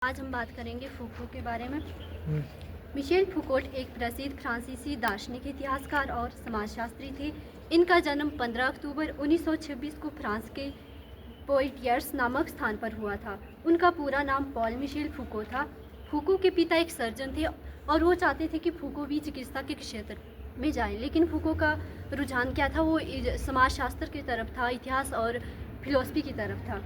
आज हम बात करेंगे फूको के बारे में। हम्म, मिशेल फूकोट एक प्रसिद्ध फ्रांसीसी दार्शनिक, इतिहासकार और समाजशास्त्री थे। इनका जन्म 15 अक्टूबर 1926 को फ्रांस के पोइटियर्स नामक स्थान पर हुआ था। उनका पूरा नाम पॉल मिशेल फूको था। फूको के पिता एक सर्जन थे और वो चाहते थे कि फूको भी चिकित्सा के क्षेत्र में जाए, लेकिन फूको का रुझान क्या था? वो समाजशास्त्र की तरफ था, इतिहास और फिलोसफी की तरफ था।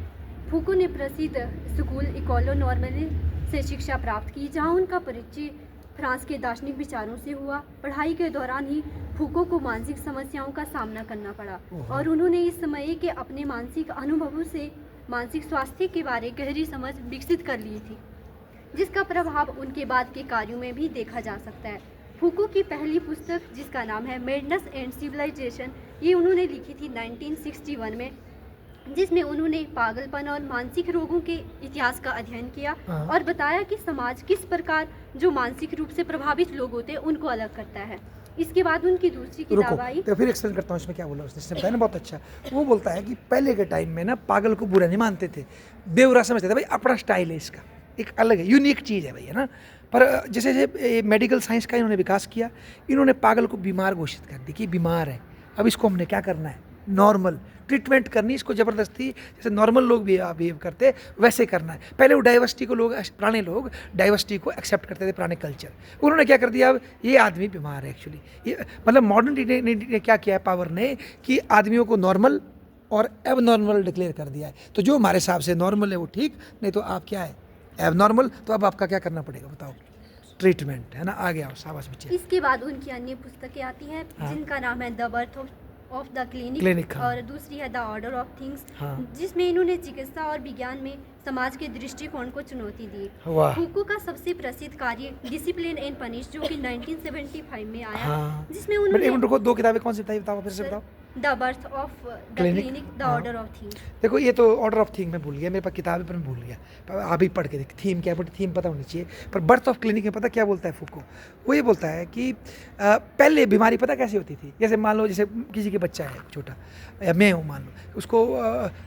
फूको ने प्रसिद्ध स्कूल इकोलो नॉर्मले से शिक्षा प्राप्त की, जहां उनका परिचय फ्रांस के दार्शनिक विचारों से हुआ। पढ़ाई के दौरान ही फूको को मानसिक समस्याओं का सामना करना पड़ा और उन्होंने इस समय के अपने मानसिक अनुभवों से मानसिक स्वास्थ्य के बारे गहरी समझ विकसित कर ली थी, जिसका प्रभाव उनके बाद के कार्यों में भी देखा जा सकता है। फूको की पहली पुस्तक, जिसका नाम है मैडनेस एंड सिविलाइजेशन, ये उन्होंने लिखी थी 1961 में, जिसमें उन्होंने पागलपन और मानसिक रोगों के इतिहास का अध्ययन किया और बताया कि समाज किस प्रकार जो मानसिक रूप से प्रभावित लोग होते हैं उनको अलग करता है। इसके बाद उनकी दूसरी किताब आई। तो फिर एक्सप्लेन करता हूँ इसमें क्या बोला उसने बताया ना, बहुत अच्छा। वो बोलता है कि पहले के टाइम में ना पागल को बुरा नहीं मानते थे, बेवरा समझते थे। भाई अपना स्टाइल है, इसका एक अलग है, यूनिक चीज़ है भाई, है ना। पर जैसे जैसे मेडिकल साइंस का इन्होंने विकास किया, इन्होंने पागल को बीमार घोषित कर दी कि बीमार है, अब इसको हमने क्या करना है, नॉर्मल ट्रीटमेंट करनी, इसको ज़बरदस्ती जैसे नॉर्मल लोग भी बिहेव करते वैसे करना है। पहले वो डाइवर्सिटी को लोग, पुराने लोग डाइवर्सिटी को एक्सेप्ट करते थे, पुराने कल्चर। उन्होंने क्या कर दिया, अब ये आदमी बीमार है एक्चुअली। ये मतलब मॉडर्न ने क्या किया है पावर ने, कि आदमियों को नॉर्मल और एब नॉर्मल डिक्लेयर कर दिया है। तो जो हमारे हिसाब से नॉर्मल है वो ठीक, नहीं तो आप क्या है, एब नॉर्मल। तो अब आपका क्या करना पड़ेगा बताओ, ट्रीटमेंट, है ना। आगे आओ, शाबाश बच्चे। इसके बाद उनकी अन्य पुस्तकें आती हैं, जिनका नाम है the birth of the clinic और दूसरी है द ऑर्डर ऑफ थिंग्स, जिसमें इन्होंने चिकित्सा और विज्ञान में समाज के दृष्टिकोण को चुनौती दी। फूको का सबसे प्रसिद्ध कार्य डिसिप्लिन एंड पनिश, जो कि 1975 में आया, जिसमें उन्होंने दो किताबें कौन सी बताओ फिर से बताओ। The birth of the clinic, the order of things. देखो ये तो ऑर्डर ऑफ थिंग में भूल गया, मेरे पास किताबें पर मैं भूल गया, पर आप ही पढ़ के देख, थीम क्या है, थीम पता होनी चाहिए। पर बर्थ ऑफ क्लिनिक में पता क्या बोलता है फूको? वो ये बोलता है कि पहले बीमारी पता कैसी होती थी, जैसे मान लो जैसे किसी के बच्चा है छोटा, या मैं हूँ मान लो, उसको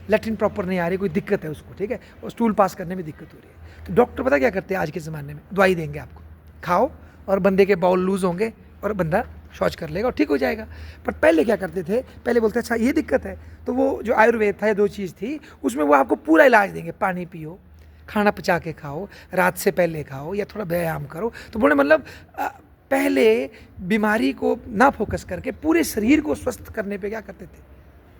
लैट्रिन प्रॉपर नहीं आ रही, कोई दिक्कत है उसको, ठीक है, और स्टूल पास करने में दिक्कत हो रही है, तो डॉक्टर पता क्या करते हैं आज के ज़माने में, दवाई देंगे आपको, खाओ, और बंदे के बाउल लूज होंगे और बंदा शौच कर लेगा और ठीक हो जाएगा। पर पहले क्या करते थे, पहले बोलते अच्छा ये दिक्कत है, तो वो जो आयुर्वेद था, या दो चीज़ थी उसमें, वो आपको पूरा इलाज देंगे, पानी पियो, खाना पचा के खाओ, रात से पहले खाओ, या थोड़ा व्यायाम करो। तो बोले मतलब पहले बीमारी को ना फोकस करके पूरे शरीर को स्वस्थ करने पे क्या करते थे,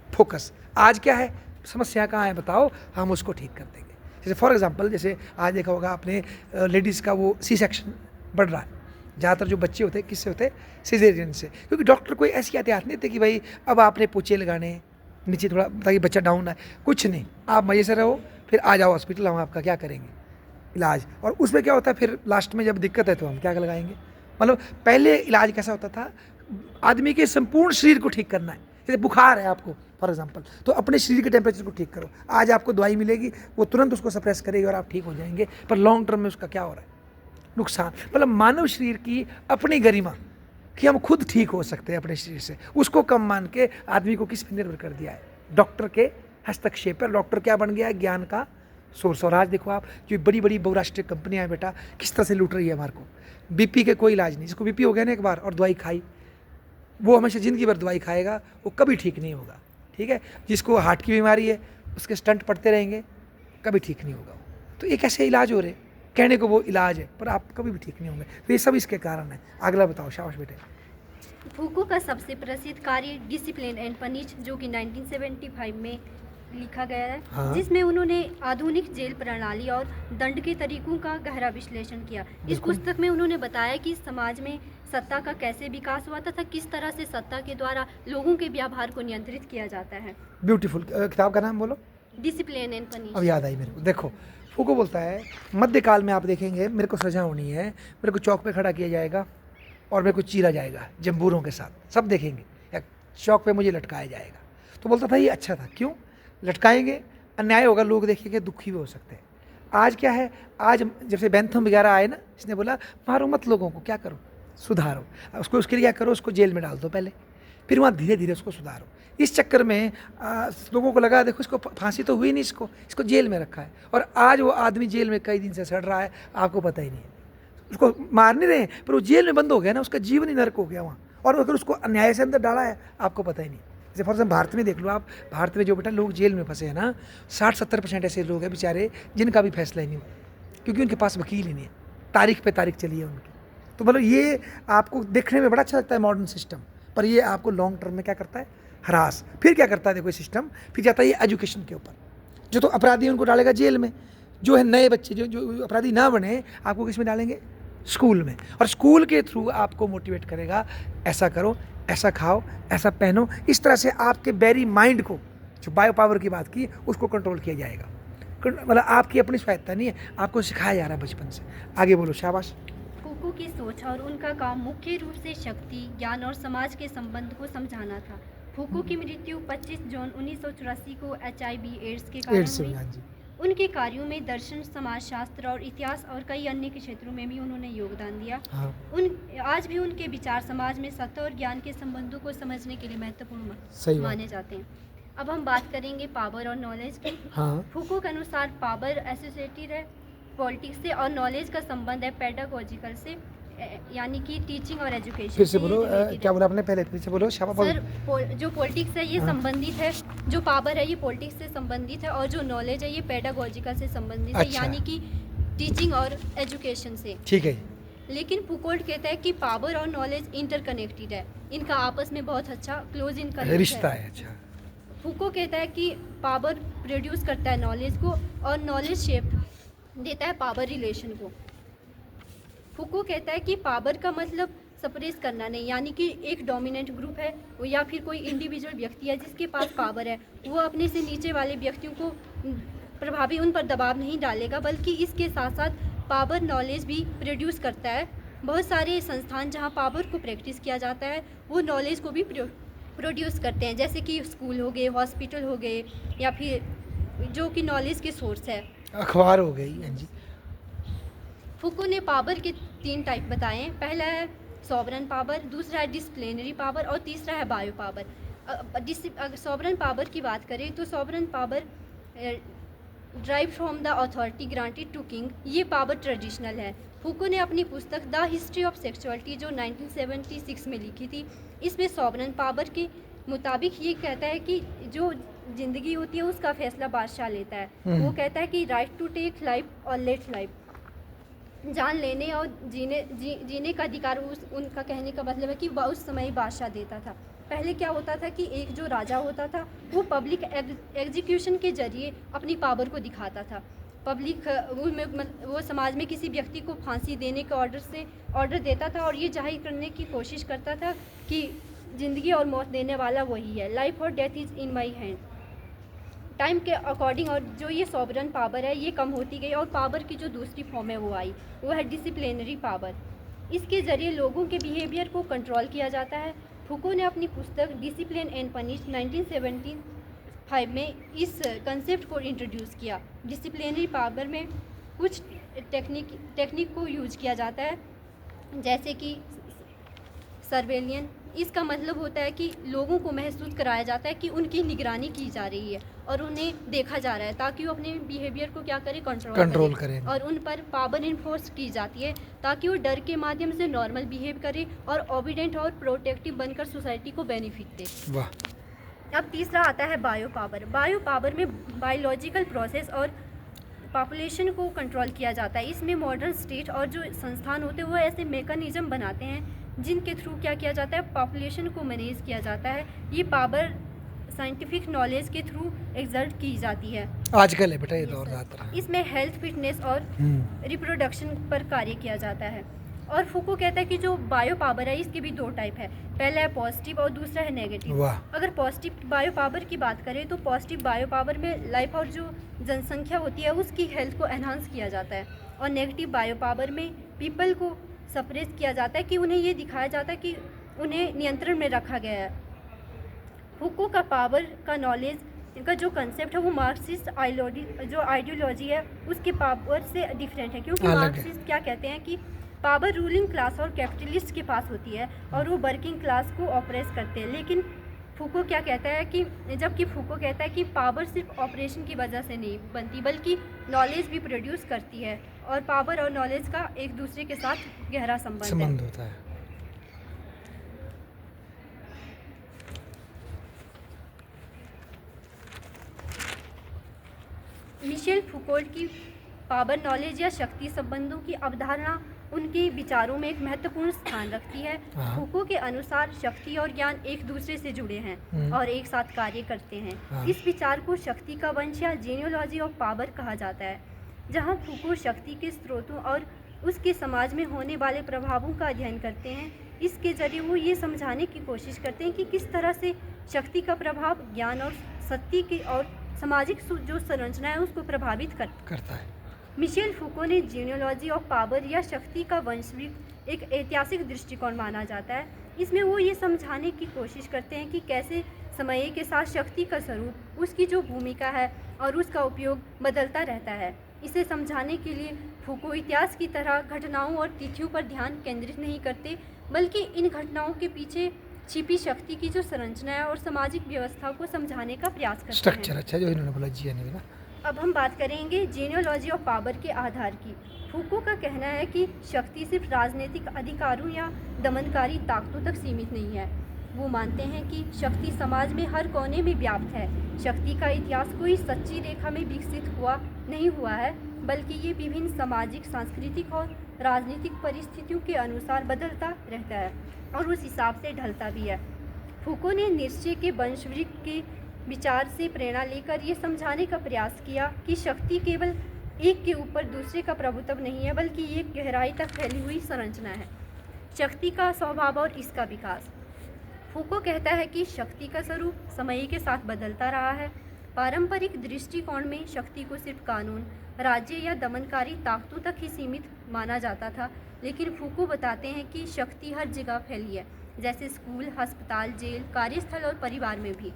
फोकस। आज क्या है, समस्या कहाँ है बताओ, हम उसको ठीक कर देंगे। जैसे फॉर एग्जांपल, जैसे आज देखा होगा आपने लेडीज़ का वो सी सेक्शन बढ़ रहा है, ज़्यादातर जो बच्चे होते हैं किससे होते हैं, सिजेरियन से, क्योंकि डॉक्टर कोई ऐसी एहतियात नहीं थे कि भाई अब आपने पोछे लगाने नीचे थोड़ा, ताकि बच्चा डाउन आए, कुछ नहीं, आप मज़े से रहो, फिर आ जाओ हॉस्पिटल, हम आपका क्या करेंगे, इलाज। और उसमें क्या होता है, फिर लास्ट में जब दिक्कत है तो हम क्या लगाएंगे। मतलब पहले इलाज कैसा होता था, आदमी के संपूर्ण शरीर को ठीक करना है। जैसे बुखार है आपको फॉर एग्जांपल, तो अपने शरीर के टेम्परेचर को ठीक करो, आज आपको दवाई मिलेगी, वो तुरंत उसको सप्रेस करेगी और आप ठीक हो जाएंगे, पर लॉन्ग टर्म में उसका क्या हो रहा है, नुकसान। मतलब मानव शरीर की अपनी गरिमा, कि हम खुद ठीक हो सकते हैं अपने शरीर से, उसको कम मान के आदमी को किस पर निर्भर कर दिया है, डॉक्टर के हस्तक्षेप पर। डॉक्टर क्या बन गया है, ज्ञान का सोर्स। और आज देखो आप, जो बड़ी बड़ी बहुराष्ट्रीय कंपनियां हैं बेटा, किस तरह से लूट रही है हमारे को। बीपी के कोई इलाज नहीं, जिसको बीपी हो गया ना एक बार और दवाई खाई, वो हमेशा ज़िंदगी भर दवाई खाएगा, वो कभी ठीक नहीं होगा, ठीक है। जिसको हार्ट की बीमारी है, उसके स्टंट पड़ते रहेंगे, कभी ठीक नहीं होगा। तो ये कैसे इलाज हो रहे, कहने को वो इलाज है, पर आप कभी भी ठीक नहीं होंगे। तो ये सब इसके कारण है। अगला बताओ, शाबाश बेटे। फूको का सबसे प्रसिद्ध कार्य डिसिप्लिन एंड पनिश, जो कि 1975 में लिखा गया है, जिसमें उन्होंने आधुनिक जेल प्रणाली और दंड के तरीकों का गहरा विश्लेषण किया। इस पुस्तक में उन्होंने बताया कि समाज में सत्ता का कैसे विकास हुआ तथा किस तरह से सत्ता के द्वारा लोगों के व्यवहार को नियंत्रित किया जाता है। ब्यूटीफुल। किताब का नाम बोलो। Discipline and punish. अब याद आई मेरे को। देखो फूको बोलता है, मध्यकाल में आप देखेंगे, मेरे को सजा होनी है, मेरे को चौक पे खड़ा किया जाएगा और मेरे को चीरा जाएगा जंबूरों के साथ, सब देखेंगे, या चौक पे मुझे लटकाया जाएगा। तो बोलता था ये अच्छा था, क्यों लटकाएंगे, अन्याय होगा, लोग देखेंगे, दुखी भी हो सकते हैं। आज क्या है, आज जब से बैंथम वगैरह आए ना, इसने बोला मारो मत लोगों को, क्या करो, सुधारो उसको, उसके लिए क्या करो, उसको जेल में डाल दो पहले, फिर वहाँ धीरे धीरे उसको सुधारो। इस चक्कर में लोगों को लगा देखो इसको फांसी तो हुई नहीं, इसको जेल में रखा है, और आज वो आदमी जेल में कई दिन से सड़ रहा है, आपको पता ही नहीं है। उसको मार नहीं रहे हैं, पर वो जेल में बंद हो गया ना, उसका जीवन ही नरक हो गया वहाँ, और अगर उसको अन्याय से अंदर डाला है आपको पता ही नहीं। जैसे फॉर एग्जाम्पल भारत में देख लो आप, भारत में जो बेटा लोग जेल में फंसे हैं ना, 60-70% ऐसे लोग हैं बेचारे जिनका भी फैसला ही नहीं हुआ, क्योंकि उनके पास वकील ही नहीं है, तारीख पे तारीख चली है उनकी। तो मतलब ये आपको देखने में बड़ा अच्छा लगता है मॉडर्न सिस्टम, पर ये आपको लॉन्ग टर्म में क्या करता है, हरास। फिर क्या करता है देखो ये सिस्टम, फिर जाता है ये एजुकेशन के ऊपर। जो तो अपराधी उनको डालेगा जेल में, जो है नए बच्चे जो अपराधी ना बने आपको किस में डालेंगे, स्कूल में, और स्कूल के थ्रू आपको मोटिवेट करेगा, ऐसा करो, ऐसा खाओ, ऐसा पहनो। इस तरह से आपके वेरी माइंड को, जो बायो पावर की बात की, उसको कंट्रोल किया जाएगा। मतलब आपकी अपनी स्वायत्ता नहीं है, आपको सिखाया जा रहा है बचपन से। आगे बोलो, शाबाश। फूको की सोच और उनका काम मुख्य रूप से शक्ति, ज्ञान और समाज के संबंध को समझाना था। फूको की मृत्यु 25 जून 1984 को HIV एड्स के कारण एड्स हुई। हाँ जी। उनके कार्यों में दर्शन, समाजशास्त्र और इतिहास और कई अन्य के क्षेत्रों में भी उन्होंने योगदान दिया। हाँ आज भी उनके विचार समाज में सत्य और ज्ञान के संबंधों को समझने के लिए सही महत्वपूर्ण बात। माने जाते हैं। अब हम बात करेंगे पावर और नॉलेज की। हाँ फूको के अनुसार पावर एसोसिएटेड है पॉलिटिक्स से, और नॉलेज का संबंध है पेडागोजिकल से, यानी कि टीचिंग और एजुकेशन। फिर से बोलो, क्या बोला आपने पहले, फिर से बोलो, शाबाश। सर, जो पॉलिटिक्स है ये हाँ। संबंधित है, जो पावर है ये पॉलिटिक्स से संबंधित है, और जो नॉलेज है ये पेडागोजिकल से संबंधित है, अच्छा। यानी कि टीचिंग और एजुकेशन से। ठीक है। लेकिन फुकोल्ट कहता है कि पावर और नॉलेज इंटरकनेक्टेड है, इनका आपस में बहुत अच्छा क्लोज इन रिश्ता है। अच्छा। फुको कहता है कि पावर प्रोड्यूस करता है नॉलेज को, और नॉलेज शेप देता है पावर रिलेशन को। फुको कहता है कि पावर का मतलब सप्रेस करना नहीं, यानी कि एक डोमिनेंट ग्रुप है वो या फिर कोई इंडिविजुअल व्यक्ति है जिसके पास पावर है, वो अपने से नीचे वाले व्यक्तियों को प्रभावी उन पर दबाव नहीं डालेगा, बल्कि इसके साथ साथ पावर नॉलेज भी प्रोड्यूस करता है। बहुत सारे संस्थान जहाँ पावर को प्रैक्टिस किया जाता है वो नॉलेज को भी प्रोड्यूस करते हैं, जैसे कि स्कूल हो गए, हॉस्पिटल हो गए, या फिर जो कि नॉलेज के सोर्स है, अखबार हो गई। हाँ जी। फुको ने पावर के 3 टाइप बताए हैं। पहला है सॉवरन पावर, दूसरा है डिसिप्लिनरी पावर, और तीसरा है बायो पावर। अगर सॉवरन पावर की बात करें तो sovereign power drive from the authority granted to king, ये पावर ट्रेडिशनल है। फुको ने अपनी पुस्तक द हिस्ट्री ऑफ सेक्सुअलिटी जो 1976 में लिखी थी, इसमें सॉवरन पावर के मुताबिक ये कहता है कि जो ज़िंदगी होती है उसका फैसला बादशाह लेता है। वो कहता है कि राइट टू टेक लाइफ और लेट लाइफ, जान लेने और जीने का अधिकार उनका कहने का मतलब है कि उस समय बादशाह देता था। पहले क्या होता था कि एक जो राजा होता था वो पब्लिक एग्जीक्यूशन के जरिए अपनी पावर को दिखाता था। पब्लिक वो समाज में किसी व्यक्ति को फांसी देने के ऑर्डर देता था, और ये जाहिर करने की कोशिश करता था कि ज़िंदगी और मौत देने वाला वही है, लाइफ और death is in my hand. Time के अकॉर्डिंग और जो ये सॉवरन पावर है ये कम होती गई, और पावर की जो दूसरी फॉर्म है वो आई, वो है डिसिप्लिनरी पावर। इसके ज़रिए लोगों के बिहेवियर को कंट्रोल किया जाता है। फुको ने अपनी पुस्तक डिसिप्लिन एंड पनिश 1975 में इस कंसेप्ट को इंट्रोड्यूस किया। डिसिप्लिनरी पावर में कुछ टेक्निक को यूज किया जाता है, जैसे कि सर्वेलियन। इसका मतलब होता है कि लोगों को महसूस कराया जाता है कि उनकी निगरानी की जा रही है और उन्हें देखा जा रहा है, ताकि वो अपने बिहेवियर को क्या करें, कंट्रोल करें। और उन पर पावर इन्फोर्स की जाती है ताकि वो डर के माध्यम से नॉर्मल बिहेव करे और ओबीडेंट और प्रोटेक्टिव बनकर सोसाइटी को बेनिफिट दे। वाह। अब तीसरा आता है बायो पावर। बायो पावर में बायोलॉजिकल प्रोसेस और पॉपुलेशन को कंट्रोल किया जाता है। इसमें मॉडर्न स्टेट और जो संस्थान होते हैं वो ऐसे मेकनिज़म बनाते हैं जिनके थ्रू क्या किया जाता है, पॉपुलेशन को मैनेज किया जाता है। ये पावर साइंटिफिक नॉलेज के थ्रू एक्सर्ट की जाती है। आजकल है बेटा ये दौर आता है। इसमें हेल्थ, फिटनेस और रिप्रोडक्शन पर कार्य किया जाता है। और फुको कहता है कि जो बायो पावर है इसके भी 2 टाइप है, पहला है पॉजिटिव और दूसरा है नेगेटिव। अगर पॉजिटिव बायो पावर की बात करें तो पॉजिटिव बायो पावर में लाइफ और जो जनसंख्या होती है उसकी हेल्थ को एनहांस किया जाता है, और नेगेटिव बायो पावर में पीपल को सप्रेस किया जाता है कि उन्हें ये दिखाया जाता है कि उन्हें नियंत्रण में रखा गया है। फुको का पावर का नॉलेज का जो कंसेप्ट है वो मार्क्सिस्ट आइडियोलॉजी है उसके पावर से डिफरेंट है, क्योंकि मार्क्सिस्ट क्या कहते हैं कि पावर रूलिंग क्लास और कैपिटलिस्ट के पास होती है और वो वर्किंग क्लास को ऑपरेस करते हैं। लेकिन फूको क्या कहता है कि जबकि फूको कहता है कि पावर सिर्फ ऑपरेशन की वजह से नहीं बनती बल्कि नॉलेज भी प्रोड्यूस करती है और पावर और नॉलेज का एक दूसरे के साथ गहरा संबंध है। होता है। मिशेल फूकोल्ट की पावर नॉलेज या शक्ति संबंधों की अवधारणा उनके विचारों में एक महत्वपूर्ण स्थान रखती है। हाँ। फूको के अनुसार शक्ति और ज्ञान एक दूसरे से जुड़े हैं और एक साथ कार्य करते हैं। हाँ। इस विचार को शक्ति का वंश या जीनियोलॉजी ऑफ पावर कहा जाता है, जहां फूको शक्ति के स्रोतों और उसके समाज में होने वाले प्रभावों का अध्ययन करते हैं। इसके जरिए वो ये समझाने की कोशिश करते हैं कि किस तरह से शक्ति का प्रभाव ज्ञान और सत्य की और सामाजिक जो संरचना है उसको प्रभावित करता है। मिशेल फूको ने जीनियोलॉजी ऑफ पावर या शक्ति का वंशवृक्ष एक ऐतिहासिक दृष्टिकोण माना जाता है। इसमें वो ये समझाने की कोशिश करते हैं कि कैसे समय के साथ शक्ति का स्वरूप, उसकी जो भूमिका है और उसका उपयोग बदलता रहता है। इसे समझाने के लिए फूको इतिहास की तरह घटनाओं और तिथियों पर ध्यान केंद्रित नहीं करते, बल्कि इन घटनाओं के पीछे छिपी शक्ति की जो संरचना है और सामाजिक व्यवस्था को समझाने का प्रयास करते हैं। स्ट्रक्चर अच्छा जो इन्होंने बोला जी ने ना। अब हम बात करेंगे जीनियोलॉजी ऑफ पावर के आधार की। फूको का कहना है कि शक्ति सिर्फ राजनीतिक अधिकारों या दमनकारी ताकतों तक सीमित नहीं है। वो मानते हैं कि शक्ति समाज में हर कोने में व्याप्त है। शक्ति का इतिहास कोई सच्ची रेखा में विकसित नहीं हुआ है, बल्कि ये विभिन्न सामाजिक, सांस्कृतिक और राजनीतिक परिस्थितियों के अनुसार बदलता रहता है और उस हिसाब से ढलता भी है। फूको ने निश्चय के वंशवृक्ष के विचार से प्रेरणा लेकर ये समझाने का प्रयास किया कि शक्ति केवल एक के ऊपर दूसरे का प्रभुत्व नहीं है, बल्कि ये गहराई तक फैली हुई संरचना है। शक्ति का स्वभाव और इसका विकास। फूको कहता है कि शक्ति का स्वरूप समय के साथ बदलता रहा है। पारंपरिक दृष्टिकोण में शक्ति को सिर्फ कानून, राज्य या दमनकारी ताकतों तक ही सीमित माना जाता था, लेकिन फूको बताते हैं कि शक्ति हर जगह फैली है, जैसे स्कूल, अस्पताल, जेल, कार्यस्थल और परिवार में भी।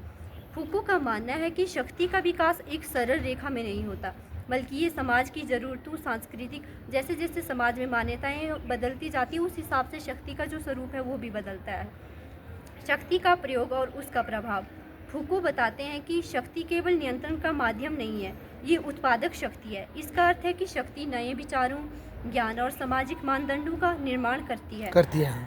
फूको का मानना है कि शक्ति का विकास एक सरल रेखा में नहीं होता, बल्कि ये समाज की ज़रूरतों, सांस्कृतिक, जैसे जैसे समाज में मान्यताएं बदलती जाती हैं उस हिसाब से शक्ति का जो स्वरूप है वो भी बदलता है। शक्ति का प्रयोग और उसका प्रभाव। फूको बताते हैं कि शक्ति केवल नियंत्रण का माध्यम नहीं है, ये उत्पादक शक्ति है। इसका अर्थ है कि शक्ति नए विचारों, ज्ञान और सामाजिक मानदंडों का निर्माण करती है।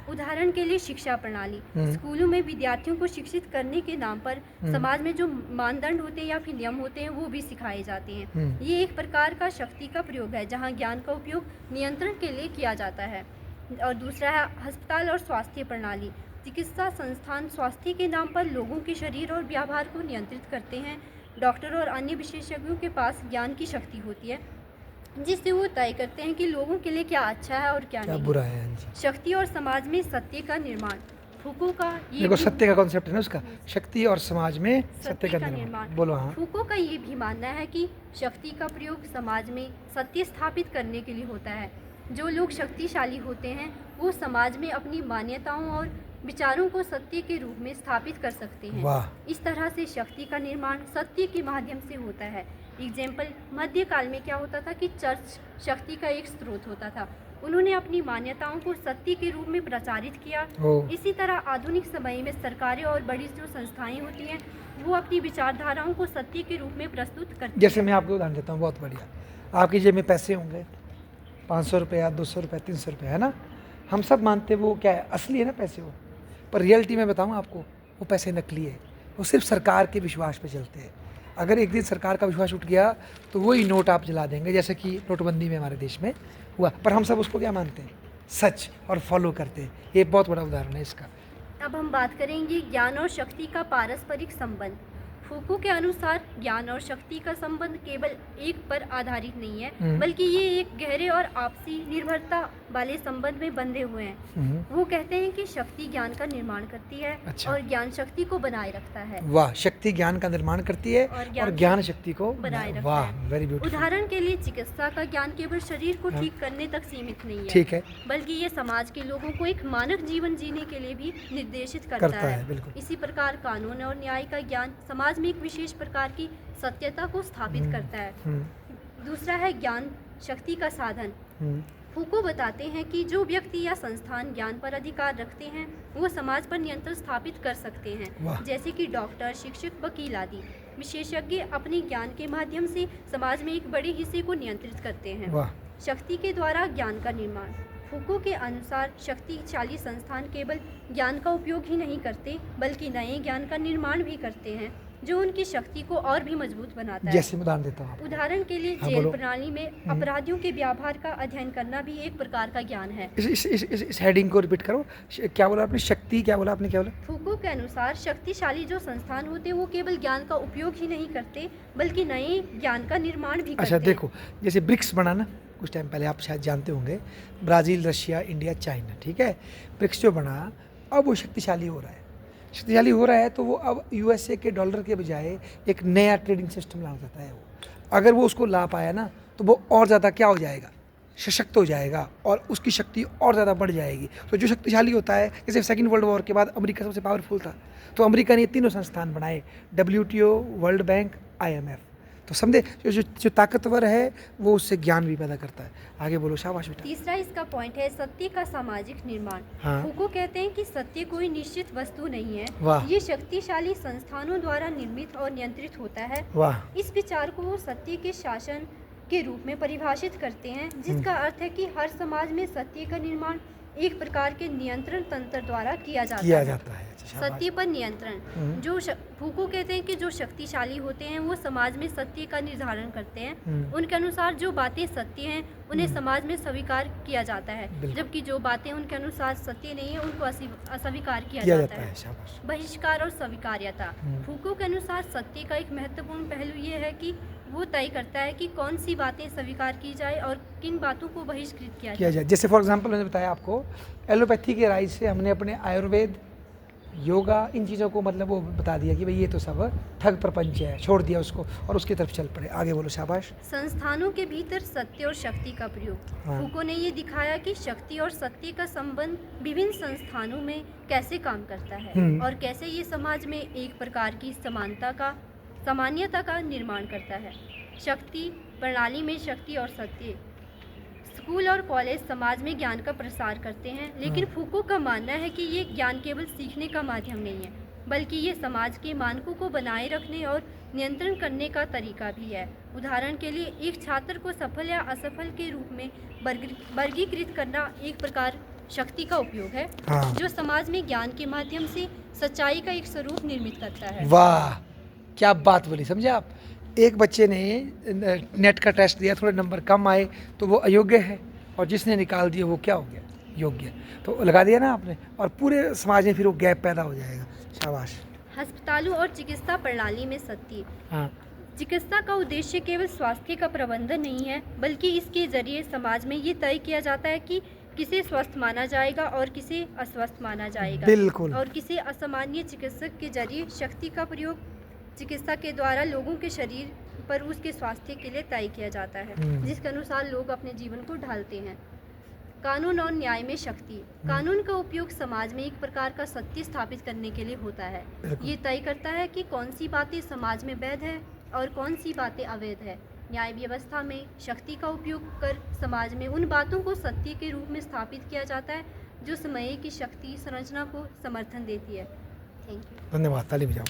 उदाहरण के लिए शिक्षा प्रणाली। स्कूलों में विद्यार्थियों को शिक्षित करने के नाम पर समाज में जो मानदंड होते हैं या फिर नियम होते हैं वो भी सिखाए जाते हैं। ये एक प्रकार का शक्ति का प्रयोग है जहाँ ज्ञान का उपयोग नियंत्रण के लिए किया जाता है। और दूसरा है अस्पताल और स्वास्थ्य प्रणाली। चिकित्सा संस्थान स्वास्थ्य के नाम पर लोगों के शरीर और व्यवहार को नियंत्रित करते हैं। डॉक्टर और अन्य विशेषज्ञों के पास ज्ञान की शक्ति होती है जिससे वो तय करते हैं कि लोगों के लिए क्या अच्छा है और क्या नहीं, बुरा है। शक्ति और समाज में सत्य का निर्माण। फूको का ये देखो सत्य का कॉन्सेप्ट है ना उसका, शक्ति और समाज में सत्य का निर्माण। बोलो हाँ। फूको का ये भी मानना है कि शक्ति का प्रयोग समाज में सत्य स्थापित करने के लिए होता है। जो लोग शक्तिशाली होते हैं वो समाज में अपनी मान्यताओं और विचारों को सत्य के रूप में स्थापित कर सकते हैं। वाह। इस तरह से शक्ति का निर्माण सत्य के माध्यम से होता है। एग्जाम्पल, मध्यकाल में क्या होता था कि चर्च शक्ति का एक स्रोत होता था। उन्होंने अपनी मान्यताओं को सत्य के रूप में प्रचारित किया। इसी तरह आधुनिक समय में सरकारें और बड़ी जो संस्थाएं होती हैं वो अपनी विचारधाराओं को सत्य के रूप में प्रस्तुत करती हैं। जैसे मैं आपको उदाहरण देता हूँ, बहुत बढ़िया। आपकी जेब में पैसे होंगे 500 रुपया, 200 रुपया, 300 रुपया, है ना। हम सब मानते वो क्या है, असली है ना पैसे वो, पर रियलिटी में बताऊँ आपको वो पैसे नकली है। वो सिर्फ सरकार के विश्वास पे चलते हैं। अगर एक दिन सरकार का विश्वास उठ गया तो वही नोट आप जला देंगे, जैसे कि नोटबंदी में हमारे देश में हुआ। पर हम सब उसको क्या मानते हैं, सच, और फॉलो करते हैं। ये बहुत बड़ा उदाहरण है इसका। अब हम बात करेंगे ज्ञान और शक्ति का पारस्परिक संबंध। फूको के अनुसार ज्ञान और शक्ति का संबंध केवल एक पर आधारित नहीं है, बल्कि ये एक गहरे और आपसी निर्भरता वाले संबंध में बंधे हुए हैं। वो कहते हैं कि शक्ति ज्ञान का निर्माण करती है और ज्ञान शक्ति को बनाए रखता है। वाह, शक्ति ज्ञान का निर्माण करती है और ज्ञान शक्ति को बनाए रखता है। वाह, वेरी ब्यूटीफुल। उदाहरण के लिए चिकित्सा का ज्ञान केवल शरीर को ठीक करने तक सीमित नहीं है, ठीक है, बल्कि ये समाज के लोगों को एक मानक जीवन जीने के लिए भी निर्देशित करता है। इसी प्रकार कानून और न्याय का ज्ञान समाज में एक विशेष प्रकार की सत्यता को स्थापित करता है। दूसरा है ज्ञान शक्ति का साधन। फूको बताते हैं कि जो व्यक्ति या संस्थान ज्ञान पर अधिकार रखते हैं वो समाज पर नियंत्रण स्थापित कर सकते हैं, वाह। जैसे कि डॉक्टर, शिक्षक, वकील आदि विशेषज्ञ अपने ज्ञान के माध्यम से समाज में एक बड़े हिस्से को नियंत्रित करते हैं। वाह। शक्ति के द्वारा ज्ञान का निर्माण। फूको के अनुसार शक्तिशाली संस्थान केवल ज्ञान का उपयोग ही नहीं करते बल्कि नए ज्ञान का निर्माण भी करते हैं जो उनकी शक्ति को और भी मजबूत बनाता है। जैसे मैं उदाहरण देता हूँ आपको। उदाहरण के लिए हाँ, जेल बोलो। प्रणाली में अपराधियों के व्यवहार का अध्ययन करना भी एक प्रकार का ज्ञान है। इस हेडिंग को रिपीट करो। क्या बोला आपने? शक्ति क्या बोला आपने? क्या बोला? फूको के अनुसार शक्तिशाली जो संस्थान होते हैं वो केवल ज्ञान का उपयोग ही नहीं करते बल्कि नए ज्ञान का निर्माण भी करते अच्छा हैं। देखो, जैसे ब्रिक्स बना ना कुछ टाइम पहले, आप शायद जानते होंगे, ब्राज़ील, रशिया, इंडिया, चाइना, ठीक है। ब्रिक्स जो बना अब वो शक्तिशाली हो रहा है। शक्तिशाली हो रहा है तो वो अब यूएसए के डॉलर के बजाय एक नया ट्रेडिंग सिस्टम ला सकता है। वो अगर वो उसको ला पाया ना तो वो और ज़्यादा क्या हो जाएगा, सशक्त हो जाएगा और उसकी शक्ति और ज़्यादा बढ़ जाएगी। तो जो शक्तिशाली होता है, जैसे सेकंड वर्ल्ड वॉर के बाद अमेरिका सबसे पावरफुल था तो अमेरिका ने तीनों संस्थान बनाए, WTO, वर्ल्ड बैंक, IMF। तो समझे, जो ताकतवर है वो उससे ज्ञान भी पैदा करता है। आगे बोलो, शाबाश बेटा। तीसरा इसका पॉइंट है सत्य का सामाजिक निर्माण। हाँ। फूको कहते हैं कि सत्य कोई निश्चित वस्तु नहीं है, वाह। ये शक्तिशाली संस्थानों द्वारा निर्मित और नियंत्रित होता है। वाह। इस विचार को वो सत्य के शासन के रूप में परिभाषित करते हैं जिसका अर्थ है कि हर समाज में सत्य का निर्माण एक प्रकार के नियंत्रण तंत्र द्वारा किया जाता है। अच्छा, शाबाश। सत्य पर नियंत्रण। फूको कहते हैं कि जो शक्तिशाली होते हैं वो समाज में सत्य का निर्धारण करते हैं। उनके अनुसार जो बातें सत्य हैं उन्हें समाज में स्वीकार किया जाता है, बिल्कुल। जबकि जो बातें उनके अनुसार सत्य नहीं है उनको अस्वीकार किया जाता है। शाबाश। बहिष्कार और स्वीकार्यता। फूको के अनुसार सत्य का एक महत्वपूर्ण पहलू ये है कि वो तय करता है कि कौन सी बातें स्वीकार की जाए और किन बातों को बहिष्कृत किया जाए। जैसे फॉर एग्जांपल मैंने बताया आपको, एलोपैथी के राइज से हमने अपने आयुर्वेद, योगा, इन चीज़ों को मतलब वो बता दिया कि भाई ये तो सब ठग प्रपंच है, छोड़ दिया उसको और उसकी तरफ चल पड़े। आगे बोलो, शाबाश। संस्थानों के भीतर सत्य और शक्ति का प्रयोग। हाँ। फूको ने ये दिखाया कि शक्ति और सत्य का संबंध विभिन्न संस्थानों में कैसे काम करता है और कैसे ये समाज में एक प्रकार की सामान्यता का निर्माण करता है। शक्ति प्रणाली में शक्ति और सत्य। स्कूल और कॉलेज समाज में ज्ञान का प्रसार करते हैं, लेकिन फूको का मानना है कि ये ज्ञान केवल सीखने का माध्यम नहीं है बल्कि ये समाज के मानकों को बनाए रखने और नियंत्रण करने का तरीका भी है। उदाहरण के लिए एक छात्र को सफल या असफल के रूप में वर्गीकृत करना एक प्रकार शक्ति का उपयोग है। हाँ। जो समाज में ज्ञान के माध्यम से सच्चाई का एक स्वरूप निर्मित करता है। वाह, क्या बात बोली, समझे आप। एक बच्चे ने नेट का टेस्ट दिया, थोड़े नंबर कम आए तो वो अयोग्य है और जिसने निकाल दिया वो क्या हो गया, योग्य। तो लगा दिया ना आपने, और पूरे समाज में फिर वो गैप पैदा हो जाएगा। शाबाश। अस्पतालों और चिकित्सा प्रणाली में सत्य। हाँ। चिकित्सा का उद्देश्य केवल स्वास्थ्य का प्रबंधन नहीं है बल्कि इसके जरिए समाज में ये तय किया जाता है कि किसे स्वस्थ माना जाएगा और किसे अस्वस्थ माना जाएगा। बिल्कुल। और किसे असामान्य चिकित्सक के जरिए शक्ति का प्रयोग चिकित्सा के द्वारा लोगों के शरीर पर उसके स्वास्थ्य के लिए तय किया जाता है, जिसके अनुसार लोग अपने जीवन को ढालते हैं। कानून और न्याय में शक्ति। कानून का उपयोग समाज में एक प्रकार का सत्य स्थापित करने के लिए होता है। ये तय करता है कि कौन सी बातें समाज में वैध है और कौन सी बातें अवैध है। न्याय व्यवस्था में शक्ति का उपयोग कर समाज में उन बातों को सत्य के रूप में स्थापित किया जाता है जो समय की शक्ति संरचना को समर्थन देती है। Thank you. धन्यवाद, ताली बजाओ।